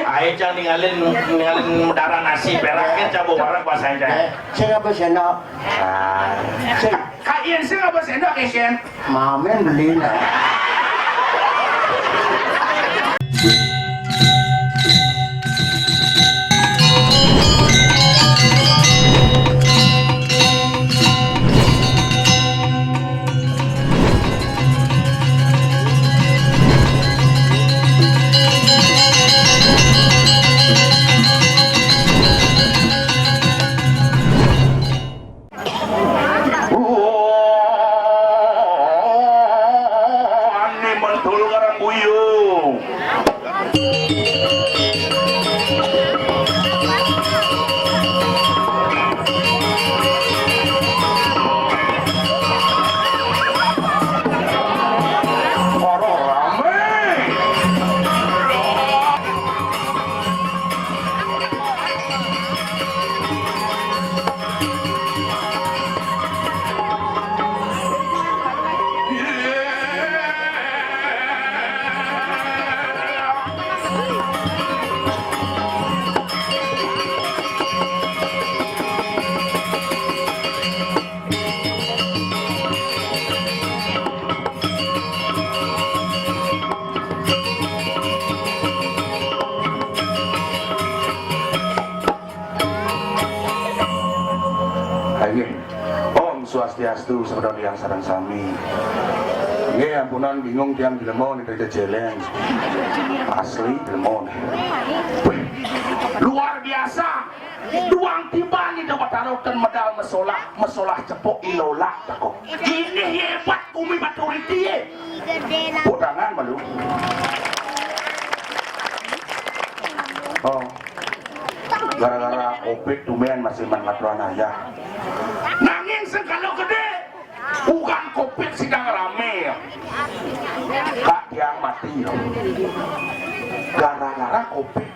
Ayo jangan ninggalin darah nasi peraknya cabu barang kuasain dah. Saya nggak sendok. Kalian sih nggak sendok Ken? Mamen beli lah. Om Swastiastu sabda yang sareng sami. Nggih ampunan bingung tiang dilemon dari jeleng. Asli dilemon. Luar biasa. Duang tiba ni dapat taruhkan medal mesolah cepok ilola takok. Ini hebat kumi maturity ye. Podangan malu. Oh. Gara-gara opik tumen masih manlatruan ayah. Nanging segala gede bukan covid sedang rame kak yang mati gara-gara covid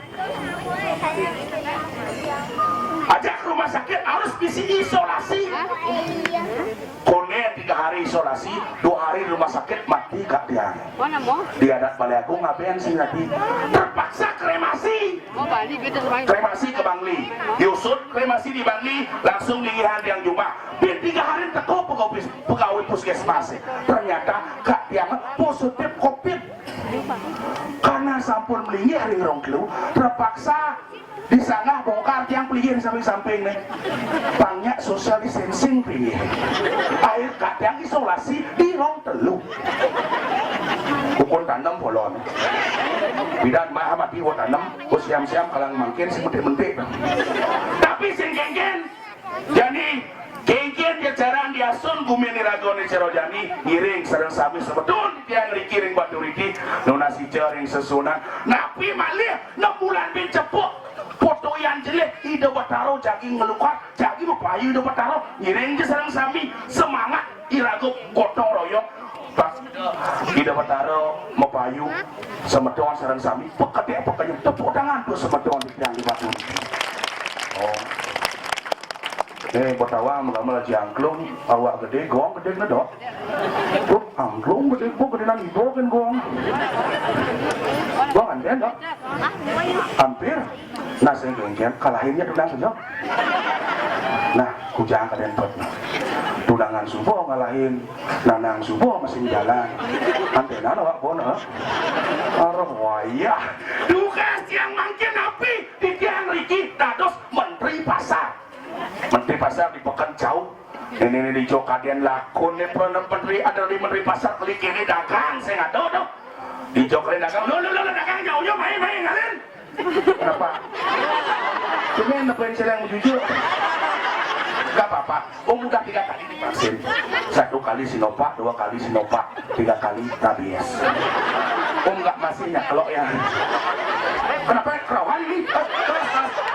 ajak ke rumah sakit harus bisi isolasi kone 3 hari isolasi 2 hari rumah sakit mati kak Tiang diadat balai agung ngapain sih nanti terpaksa kremasi ke Bangli diusut kremasi di Bangli langsung dilihat yang Jumat biar 3 hari teko pegawai puskesmas ternyata kak Tiang positif covid karena sampun melinggi hari rongklu terpaksa disanggah bongkar tiang pelihir samping-samping nih banyak social distancing pelihir air kak tiang isolasi di rong telu ukun tanam bolon bidan maha mati wo tanam wo siam-siam kalang mangkin si mentik-mentik tapi sing genggen jadi genggen jajaran diasun gumini ragoni cerojani ngiring sareng sami sebetul tiang rikiring batu riki nunasi jaring sesunan napi malih 6 bulan bin cepuk foto yang jelek ide bataro jaging ngelukat jaging payu ide bataro ngiring je sareng sami semangat irago gotong royong pas ide bataro mepayu semedon sareng sami pekete tepuk tangan tuh semedon yang di batu oh betawa mengamal jangklung awak gede gong gede ngedok tuh angklung gede nang ibu kan gong anten dok hampir nah saya genggen kalahinnya tudang sejok nah kujang kalian buat tudangan subuh ngalahin nanang subuh masih jalan antena awak bono arah wayah tugas yang mangkin api di tiang Riki dados menteri pasar di pekan jauh ini di Jokadian lakon nih menteri ada di menteri pasar klik ini dagang saya nggak tahu dong di Jokadian dagang lo dagang jauh main ngalen kenapa cuma nepen saya yang jujur gak apa-apa udah 3 kali divaksin 1 kali Sinovac 2 kali Sinovac 3 kali rabies nggak masihnya kalau ya kenapa kerawan ini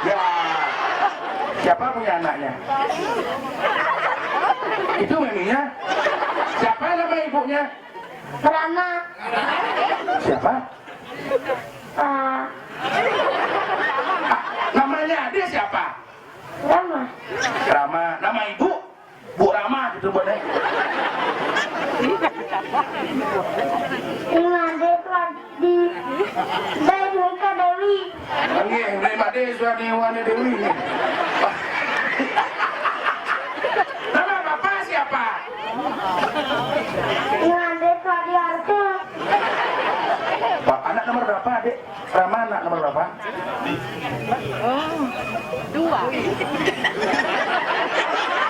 ya siapa punya anaknya itu meminya siapa nama ibunya Rama siapa namanya dia siapa Rama nama ibu Bu Rama gitu boleh Ingat di Dewi Nggih, mriki Made suami wane dewi. Nama Bapak siapa? Ngande Suadiarto. Pak, anak nomor berapa, Adik? Rama anak nomor berapa?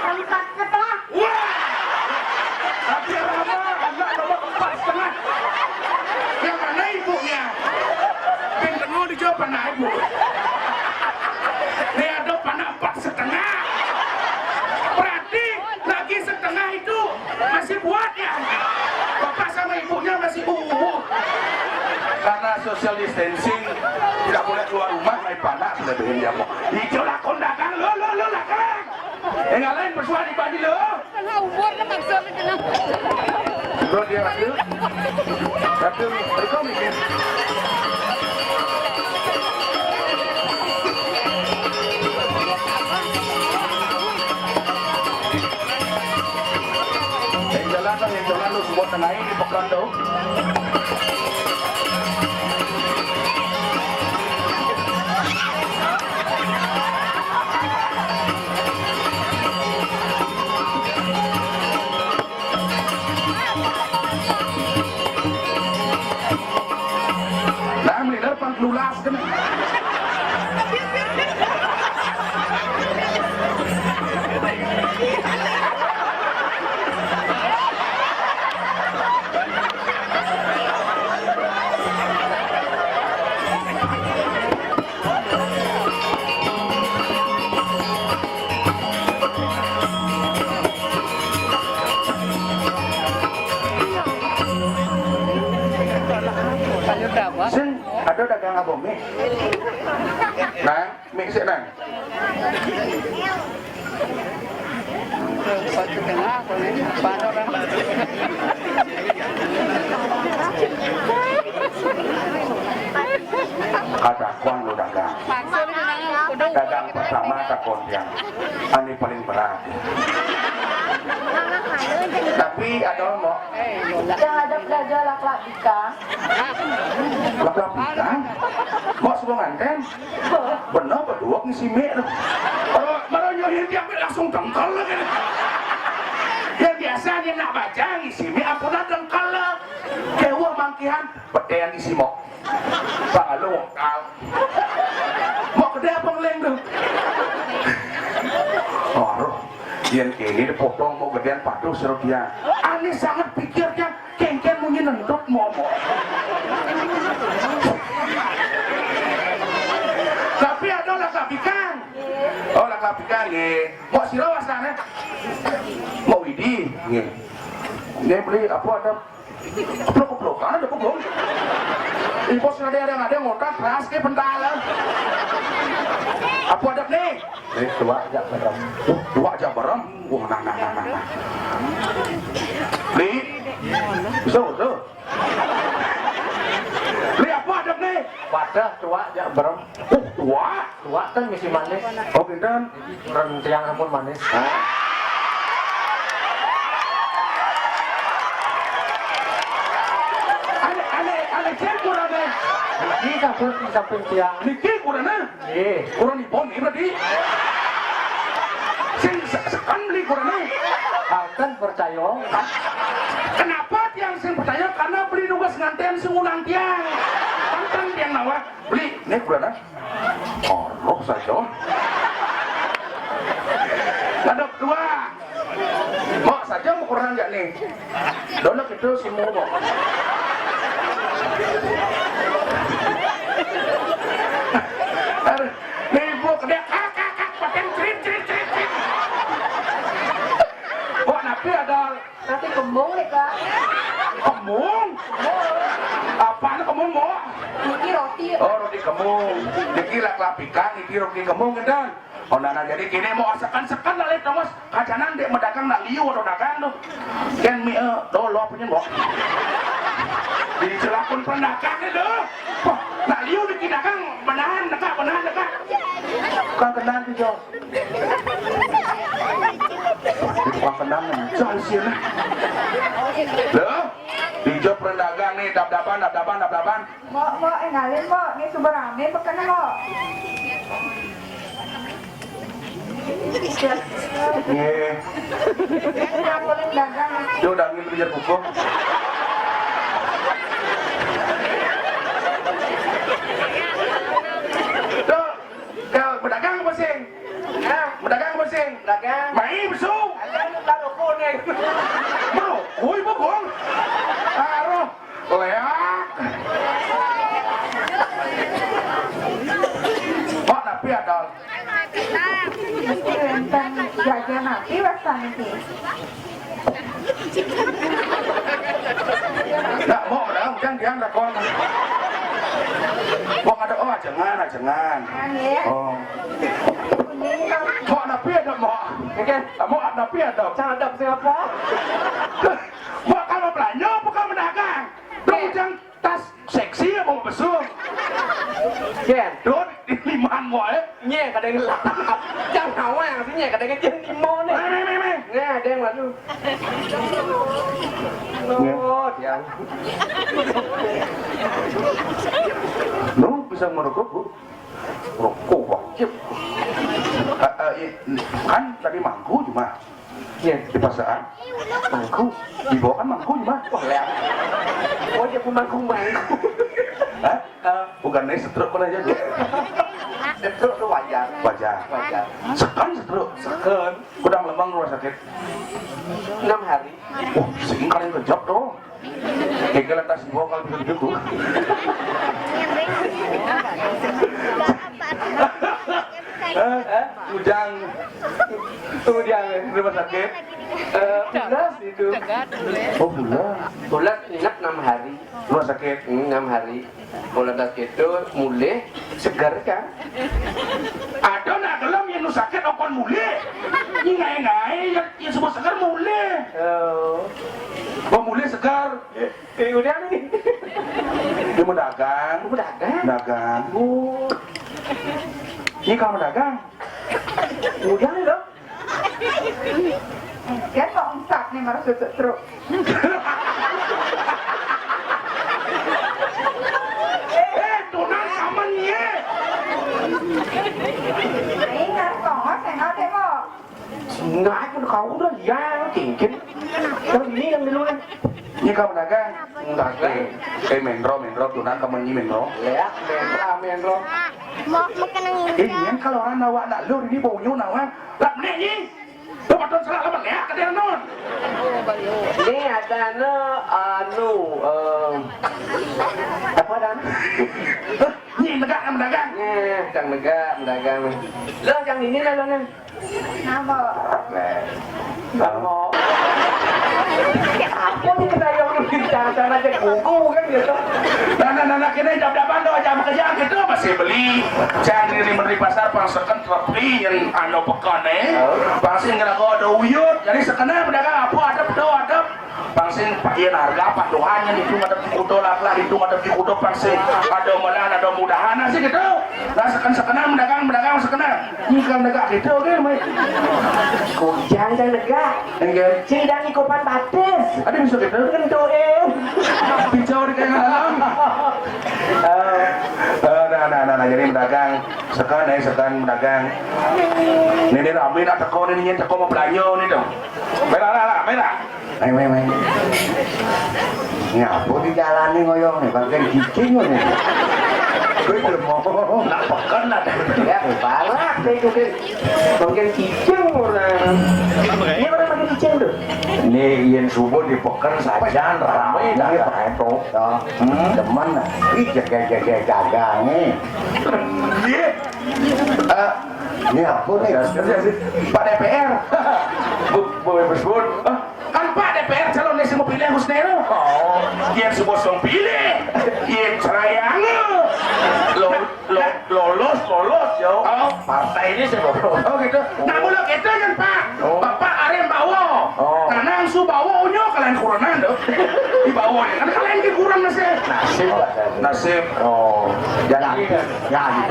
Empat setengah. Wah! Tapi Rama anak nomor 4,5. Yang mana ibunya? Pinter mau dijawab anak ibu. Ini ada anak 4,5. Berarti lagi setengah itu masih buat ya? Bapak sama ibunya masih karena social distancing tidak boleh keluar rumah naik panas sudah bikin jamu hijau lakon dagang lo dagang yang lain bersuara di badi lo bro dia rasul mereka mikir yang jalan lo semua tenai di pekan dong. Nah, melihat depan lulas kan. Sing ada dagang apa mie? Nang, mie sih nang. Ada kuan lo dagang. Dagang pertama takon yang ini paling berat. Tapi ada mau Yang ada belajar lak-lak Bika. lak-lak bintang. Mau sebelum nganten? Bener berdua ngisi mie lo. Baru nyohin dia langsung dengkal lagi. Yang biasa dia nak baca ngisi mie ampun dengkal lah. Kewa mangkihan pete yang ngisi mau. Pak lo wongkal. Mau kedai apa ngeleng tuh? Oh, yang ini dipotong mau gedean padu seru dia. Ani sangat pikirnya kengken mungkin nendok momo. Tapi ada lak-lak ikan. Oh lak-lak ikan ye. Mau siro wasana? Mau widi ye. Dia beli apa ada? Keplok-keplok kan ada keplok. Impos ada ngotak keras ke pentala. Apa ada nih? Tua aja berem. Dua aja berem. Wah, nah. Li, bisa. Li apa ada nih? Wadah tua aja berem. Tua. Tua kan misi manis. Oh, pinten. Rencang ampun manis. Ane cek kurang deh. Di samping tiang. Niki kurang deh. Kurang di pon ini berarti. Sing sekan beli kurang deh. Akan percaya. Kenapa tiang sing percaya? Karena beli nugas nganten sungulang tiang. Tantang tiang nawak beli. Nih kurang deh. Oh, saja. Ngadap dua. Mau saja mau kurang nggak nih? Dolok itu si mau. Nih ibu kedek kakak paten cerit. Kok napi ada Nanti kembung nih kak. kemung? Apaan kemung mau? Ini roti. Oh roti kemung. Niki lak-lak ikan, niki roti kemung kan? Oh nana jadi kini mau asakan-sekan lah lihat mas kacanan dek medagang nak liu atau dagang tuh. Kan mie dolo punya mau. Di celakun pendagang itu. Wah, nak liu di dagang benahan dekat. Kan kenal di jauh. Di tukang kenal mencol sih lah. Loh, di jauh pendagang nih dap-dapan. Mo engalin mo, ni subarame pagkana mo. Nge. Yang paling dagang. Dia udah ngin kejar buku. Tuh, kau berdagang apa sih? Berdagang apa sih? Dagang. Main besu. Ada taruh kuning. Bro, hui bokong. Aduh, leak. Kok napi ada? Mesti rentang jaga napi rasanya sih. Nggak mau berdagang, jangan dia rakon. Kok ada? Oh, jangan. Angin. Oh, Kuning kau. mau napi ada mau? Oke. Mau napi ada? Cadap siapa? Mau kamu belanja, bukan berdagang. Dong jangan tas seksi apa mau besuk? Ken. Đốt đi liman gọi ấy. Nhẹ cả đây là trong hậu à, cái nhẹ cả đây cái chân đi môn này. Mày. Nghe đen là luôn. Nó thì anh. Nó bisa merokok bu? Rokok wajib. Kan tadi mangku cuma Nhẹ. di pasar. Mangku. Di bawah kan mangku cuma. Wah lẹ. Ôi giờ cũng mangku. Hah? Bukan nih setruk pun aja bu. Setruk itu wajar. Wajah. Wajar. Sekan setruk. Sekan. Kudang lembang rumah sakit. 6 hari. Wah, sing kalian kejap dong. Kayak lantas di bawah kalau begitu bu. Ujang. Kemudian Rumah sakit. bulas itu. Oh bulan. Bulas inap 6 hari. Rumah sakit. 6 hari. Bulan itu mulai segar kan? Ada nak gelem yang nu sakit okon mule. Ini ngai yang sebut segar mule. Oh mule segar. Udah nih. Dia mau dagang. Udah kan? Dagang. Ini kamu dagang. Udah nih dong. Kan kok empat nih marah truk. Tunan kaman ye. Ingat kok saya nggak demo. Ngại con khẩu đó da nó chỉnh chính. Sao ini yang dulu kan? Ini kamu dagang. Dagang. Menro tunan kamu ini menro. Lihat menro. Mau makan yang Ini kalau orang nawa nak lur ini baunya nawa. Lap nih ni. Tuh patron salah lama ya kadang non. Ini ada apa dan? Ini negak kamu dagang. Chẳng dagang. Lo chẳng ini lah lo nih. Nama. Bang mau. Apa nih kita yang bicara aja kuku kan gitu. Nah, kini jam-jaman doa jam kerja gitu masih beli. Jangan diri menteri pasar pangsekan tepi yang anu pekane. Pangsin kena kau ada uyut. Jadi sekena pedagang apa ada. Pangsin pakai harga paduannya itu ada kudo lah itu ada kudo pangsin ada malah ada mudahan sih gitu. Nah sekena mendagang sekena. Ini kan negak gitu kan, mai. Kujang dan negak. Enggak. Sidang ikupan batis. Ada bisa gitu. Kentuin. Hijau di kayak dalam. Nah, jadi mendagang, sekan mendagang. Ini ramin atau kau ini mau belanja nih dong. Merah. Main. Ngapa dijalani ngoyong nih, pakai giging nih. Gue belum mau. Nak pekan lah. Ya, balak deh itu kan. Bagian cicing orang. Ini orang pakai cicing tuh. Ini yang subuh dipekan saja ramai dah itu. Teman, ih jaga dagang nih. Ini apa nih? Pak DPR. Boleh bersebut. Kan Pak DPR calon yang mau pilih Husnero. Oh, yang semua song pilih. Yang cerayang. Lolos yo. Oh, Partai ini sih bodoh. oh gitu. Nah mula gitu kan Pak. Bapak Arem bawa. Nanang su bawa unyo kalian kurangan dong. Di bawah kan kalian ke kurang nasi. Nasib. Oh, jadi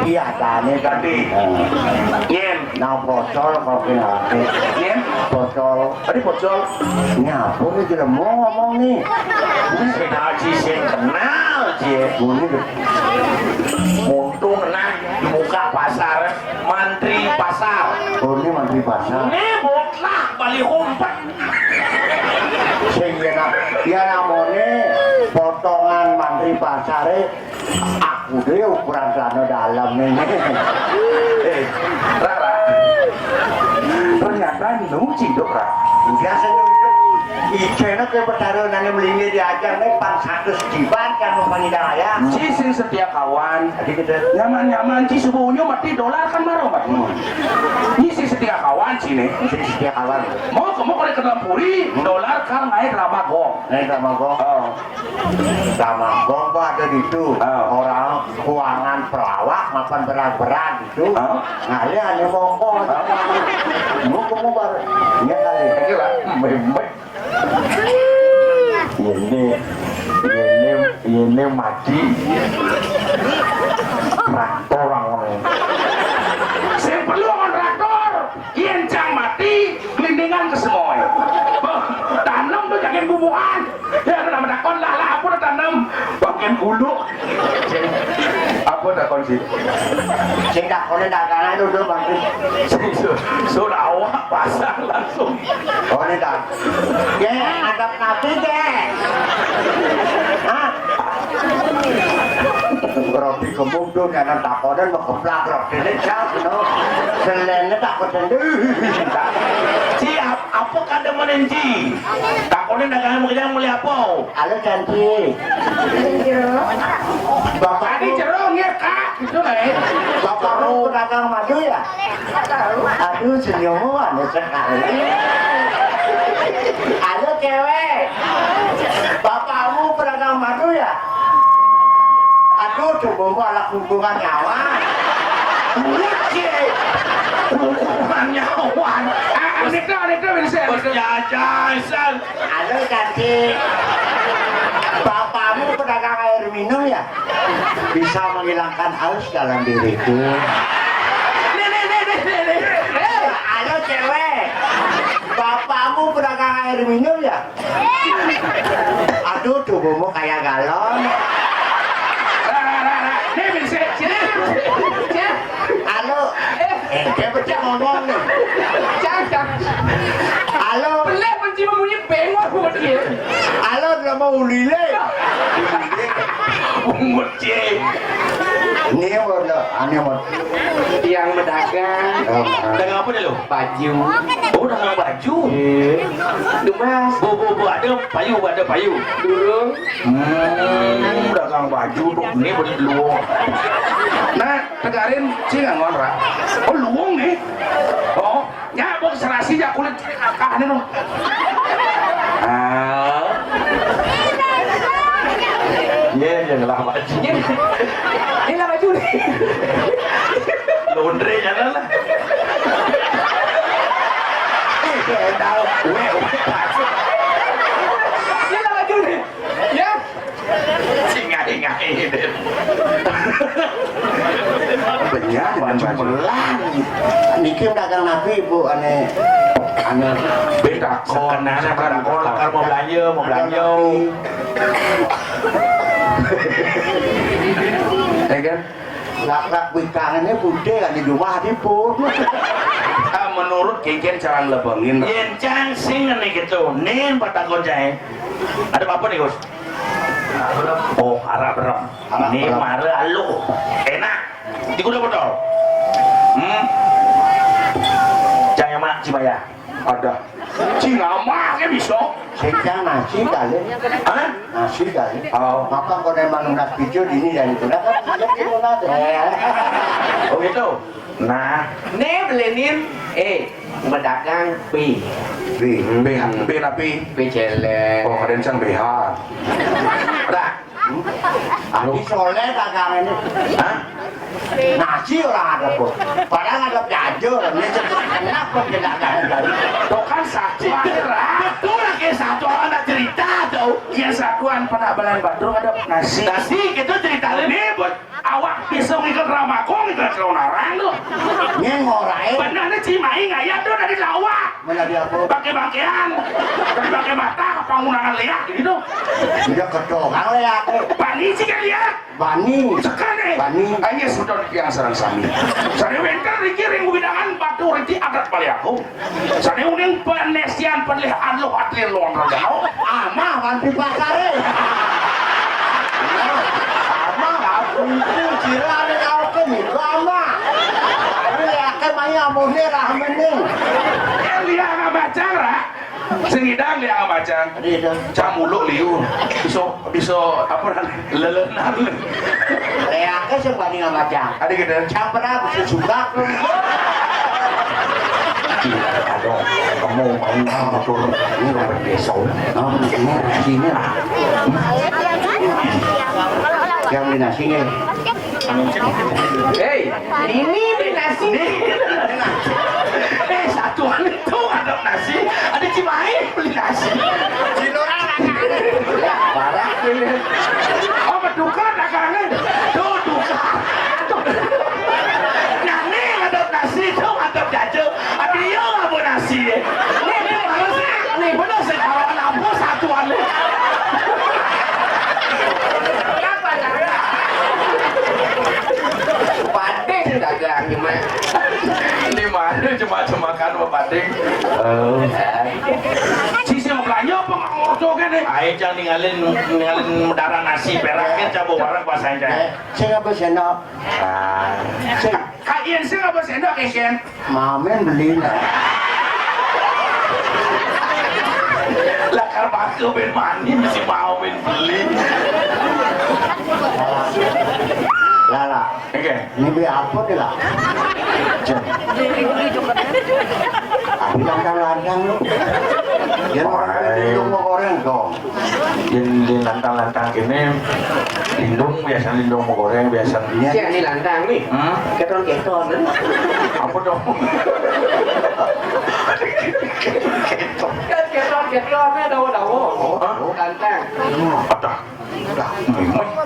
iya tani Ganti. Yen. Nah bocor kok kena. Yen. Bocor. Tadi bocor. Ngapa nih tidak mau ngomong nih? Haji sih kenal cie. Untung nah di muka pasar, mantri pasar. Oh ini mantri pasar. Ini botlah balik umpet. Sing ya namanya potongan mantri pasare aku deh ukuran celana dalam nih. Rara ternyata nuci dok Ra. Biasanya Ijena ke pertaruhan yang melingkir diajar nih pan 100 jiban kan mempanggil ya. Ci sing setia kawan. Jadi kita Nyaman-nyaman ci subuhnya mati dolar kan baru mati. Ini si setia kawan ci nih. jadi setiap kawan. Mau kalau ke dalam puri dolar kan naik ramagong. Nih sama gong. Oh. Sama gong tuh ada di itu. Oh. Orang keuangan pelawak makan berat-berat gitu. Oh. Ngali ane mongko. Mau kamu baru. Iya kali. Kira baik-baik. Ini mati. Traktor orang. Saya perlu kontraktor. Iencang mati, gelindingan ke semua. Tanam tuh jangan bubuhan. Ya nama dakon lah apa udah tanam. Bagian gulu. Apa dakon sih? Sing dakonnya dagangan itu dulu bang. Sudah awak pasang langsung. Oh ini dah. Ya ada nabi deh. Hah? Roti kembung tuh nyana takonan mau keplak roti ini siapa no? Selennya takut sendiri. Siap, apa kada menenci? Takonin dagangan mau kerja mulai apa? Halo cantik. Bapak Tadi cerong ya kak, gitu lah ya. Bapak lu pedagang madu ya? Aduh senyuman ya sekali. Halo cewek. Bapakmu pedagang madu ya? Aduh coba alat hubungan nyawa. Bukan hubungan nyawan. Anekdot bisa. Berjajan. Halo cantik. Bapakmu pedagang air minum ya? Bisa menghilangkan haus dalam diriku. Halo cewek. Bapakmu pedagang air minum ya? Aduh tubuhmu kayak galon. Nih bisa. Halo. Dia pecah ngomong nih. Jangan. Halo. Pelek benci membunyi bengok buat dia. Halo udah mau ulile. Umut cie. Ini warna aneh banget. Yang berdagang Dagang apa deh lo? baju. Oh dagang baju. Dumas Bu ada payu. durung. Dagang baju tuh ini beli luang. Nah, tegarin sih nggak ngonrak. Oh luang nih. Oh, ya bos serasi ya kulit kakak ini dong. Ah, Iya, lah baju. Ini lah baju nih. Laundry jalan lah. Tahu, baju. Ini lah baju nih. Ya. Singai deh. banyak baju belang. Niki dagang nabi ibu aneh. Beda Sekenanya kan lakar mau belanja. Ya kan? Lak-lak wikangannya bude kan di rumah di pun. Menurut Keken cara ngelebengin. Yencang sing nih gitu. Nih patakon jahe. Ada apa nih Gus? Oh, arah berem. Ini mare alu. Enak. Di kuda botol. Jangan mak Cibaya. Ada. Cina mah ya bisa. Sejak nasi kali. Hah? Nasi kali. Oh. Maka kalau memang nak video ini dan itu nak Oh gitu. Nah, Nih belenin. Berdagang pi. BH, napi. Pi celek. Oh, kalian sang BH. dah. Adi soleh dagang ini. Hah? Nasi orang ada pun. Padahal ada jajur. Ini kenapa dia dagang tadi? Tuh kan satu akhirah. Betul lagi satu orang nak cerita tuh. Yang satuan penambalan Bandung ada nasi. Nasi gitu cerita Ini buat awak bisa ngikut ramakong gitu. kelonaran lu. Nyengorai. Benernya Cimahi ngayat tuh dari lawak. Mana dia apa? Pakai bangkean, dari pakai mata, pangunangan lihat gitu. Dia kecokan le aku. Bani sih kan lihat. Bani. Sekali. Bani. Hanya sudah yang serang sami. Saya wengker dikirim bidangan batu riti adat balik aku. Saya uning penesian penlihat lo atlet lo rajau. Amah wanti pasare. Amah aku kira ada kau ke lama. Tapi akan maya mohne rahmening. Lihat nggak baca lah. Sengidang lihat nggak baca. Itu. Camuluk liu. Bisa apa namanya? Lelenan. Leake sing bani ngamaca. Ada gitu. Campur bisa juga. Aduh, kamu mau betul ini orang desa. Ini sini lah. Yang di nasinya. Hei, ini beli nasi. Satuan itu ada nasi, ada Cimahi beli nasi. Parah ini. Oh, berduka dagangan. Tuh, duka. Nah, nih ada nasi, tuh ada jajan. Ada yang apa nasi? Nih, bener sih kalau lampu satuan. Padeng dagang gimana? Ini mana cuma makan sama pading. Sisi mau belanja apa ngorco gini? Ayo jangan ninggalin darah nasi peraknya cabut barang bahasanya. Saya nggak sendok. Kalian sih nggak bisa sendok Ken? Mamen beli lah. Lah karbaku ben mani mesti mau ben beli. Lala. Oke. Ini beli apa nih lah? Tapi lantang-lantang lu. Jangan orang lindung mau goreng dong. Di lantang-lantang ini lindung biasa lindung mau goreng biasa. Cek ini lantang nih. Keton-keton. Apa dong? Kan keton-ketonnya dawa-dawa. Lantang. Ada.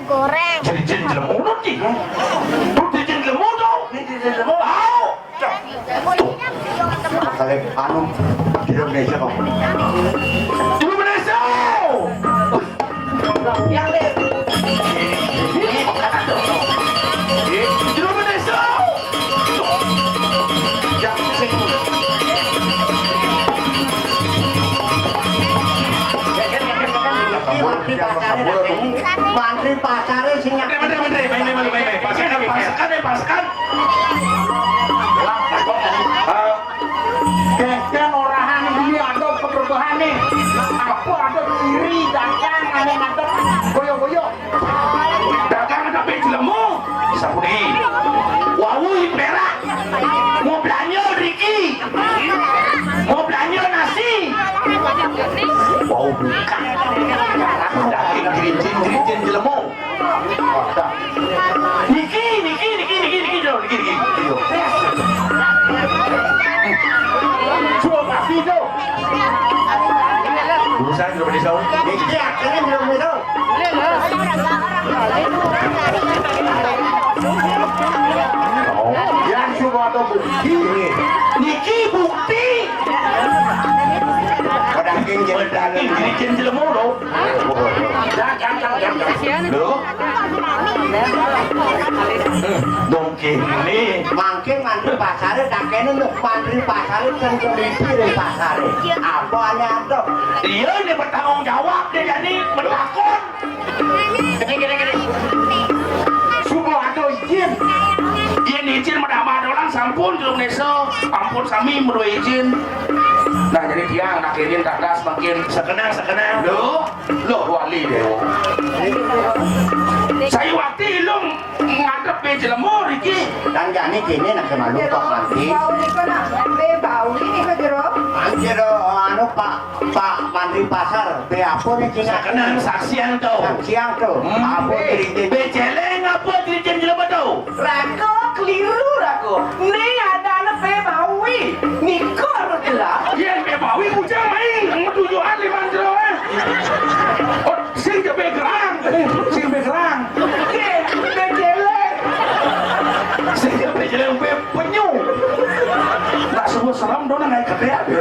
goreng. Jadi jin mulut sih. Tuh jin mulut. Au. Kalau anu di Indonesia kok. Indonesia. Yang deh. Indonesia. Yang sing Mantri pasare sing Menteri. Pasukan. Dagang orahan ini ada perubahan nih. Aku ada kiri dagang ada boyo-boyo. Dagang ada penjelemu. Sapuni. Wawu perak. Mau belanja Riki. Mau belanja nasi. Wow bukan. Daging jin jelemu. Niki. Cuma pasti itu. Urusan sudah berdesa. Ini akhirnya belum itu. Yang cuma ada bukti. Niki bukti. Daging Jin jelemu loh. Loh. Dongking ini. Mangkin mantri pasare dakene nek mantri pasare kan teliti dari pasare. Apa ada? Iya ini bertanggung jawab dia jadi berlakon. Gini. Semua ada izin. Ini izin madamadolan sampun di Indonesia. Ampun sami menurut izin. Nah jadi tiang nak izin takas makin Sekenang. Loh wali deh. Saya waktu ilum ngadep penjelemu Riki. Dan jani kini nak kemalu pak mantri. Bau ni ko na. Bau ni ko jero. Anjir anu pak mantri pasar. Be apa nih cina? Sekenang saksian tuh. Siang tuh. Apa izin? Beceleng apa jin jelemu tuh? Rako keliru rako. Nih ada anak bebawi. Niko harus jelas. Yang bebawi bujang main tujuan 5 jero. Oh, sing ke begerang. Oke, bejelek. Saya jalan penyu. Tak semua salam dona ngai kete ada.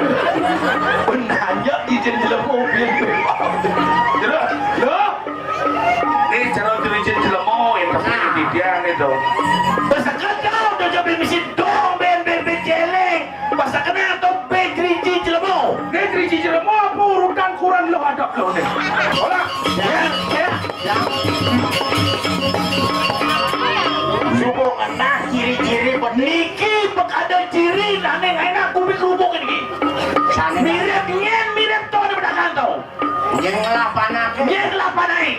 Benanya izin jalan mobil. Jelas. Loh. Ini cara izin jalan mau yang tapi di dia itu. Pasakan kau udah jadi mesin dong ben celeng. Pasakan atau ben triji jalan mau. Ini triji jalan mau apa urutan kurang lo ada lo nih. Olah. Subong enak ciri-ciri peniki pek ada ciri nane enak kubik rubuk ini. Mirip tuh di belakang tuh. Yang ngelapanake. Nyen lapanai.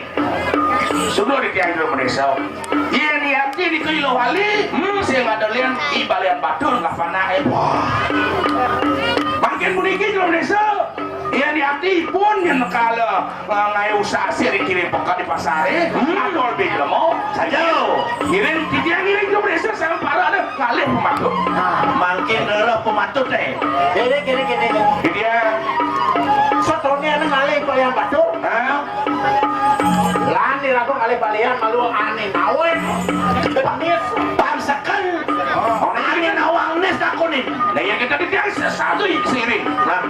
Sudah di tiang Indonesia. Iya nih hati di Kilo Wali. Saya nggak ada lihat di balian batur nggak pernah makin meniki Indonesia. Iya nih hati pun yang kalau ngai usaha sih dikirim pekat di pasar atau lebih mau saja. Kirim di tiang Indonesia saya parah ada kali pematu. Makin dulu pematut deh. Kene. Di dia. Sotone ana ngalih balian batu. Lan dirago ngalih balian malu ane nawe. Panis Pamsakan. Ane nawang nes aku nih. Nah yang kita di tiang satu seiring. Nah,